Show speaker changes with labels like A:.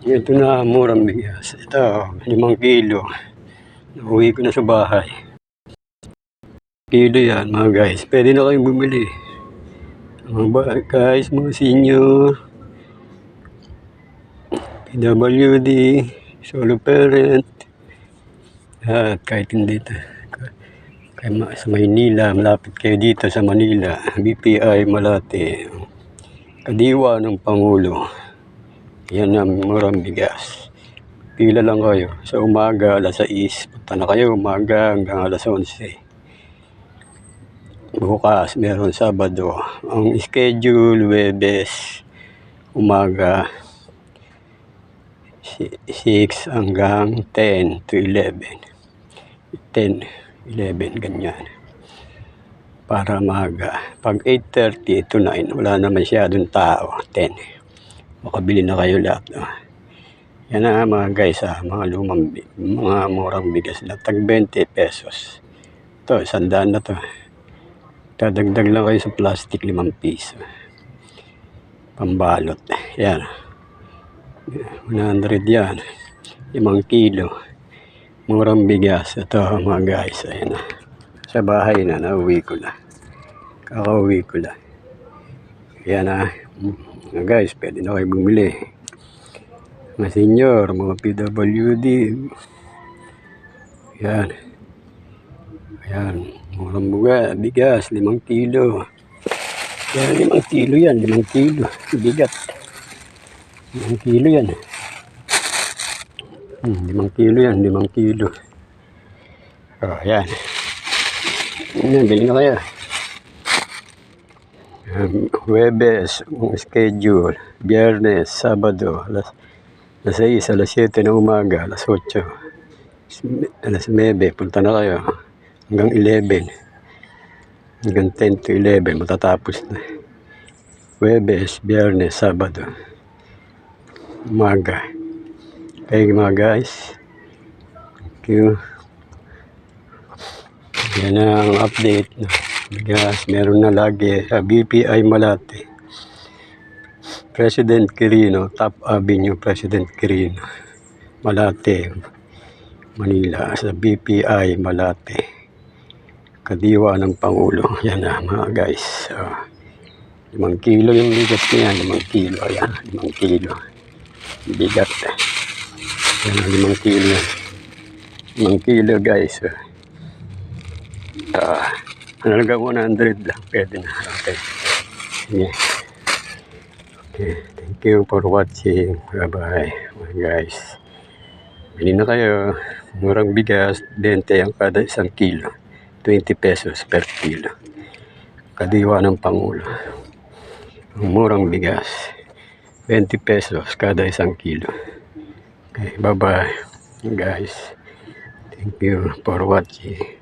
A: Ito na, murang bigas. Ito, 5 kilo. Nauwi ko na sa bahay. Kilo yan mga guys. Pwede na kayong bumili. Mga guys, mga senior, PWD, solo parent, at kahit hindi sa Maynila, malapit kayo dito sa Manila, BPI Malate, kadiwa ng Pangulo. Yan ang murang bigas. Pila lang kayo. Sa umaga, alas 6. Punta na kayo umaga hanggang alas 11. Bukas, meron Sabado. Ang schedule, Huwebes, umaga, 6 hanggang 10 to 11. 10, 11, ganyan. Para maaga. Pag 8:30 to 9, wala na masyadong tao. 10. Makabili na kayo lahat. Yan na mga guys, mga mga murang bigas na. Tag 20 pesos. Ito, 100 na to. Dadagdag lang kayo sa plastic, 5 piso. Pambalot. Yan. 100 yan. 5 kilo. Murang bigas. Ito mga guys. Ayan na. Sa bahay na. Nauwi ko na. Kakauwi ko na. Yan na. Mga guys, pwede na kayo bumili. Mga senior, mga PWD. Yan. Ayan. Murang bigas. 5 kilo. Yan, 5 kilo yan. 5 kilo. Bigat. 5 kilo yan. 5 kilo yan. 5 kilo. Oh, yan. Yan, bili na kayo. Huwebes, schedule. Biyernes, Sabado, alas 6, alas 7 ng umaga, alas 8. Alas 9, punta na kayo. Hanggang 11. Hanggang 10 to 11, matatapos na. Huwebes, Biyernes, Sabado. Umaga. Okay mga guys. Thank you. Yan ang update. Bigas, meron na lagi sa BPI Malate. President Quirino, Top Avenue, President Quirino. Malate, Manila. Sa BPI Malate. Kadiwa ng Pangulo. Yan na mga guys. 5 kilo yung bigat niya. 5 kilo. Ayan, 5 kilo. Bigat. Yan, 5 kilo. 5 kilo guys. Hanggang 100 lang. Pwede na. Okay. Sige. Okay. Thank you for watching. Bye-bye. Guys. Bili na kayo. Murang bigas. 20 ang kada 1 kilo. 20 pesos per kilo. Kadiwa ng Pangulo. Murang bigas. 20 pesos kada 1 kilo. Okay. Bye-bye. Guys. Thank you for watching.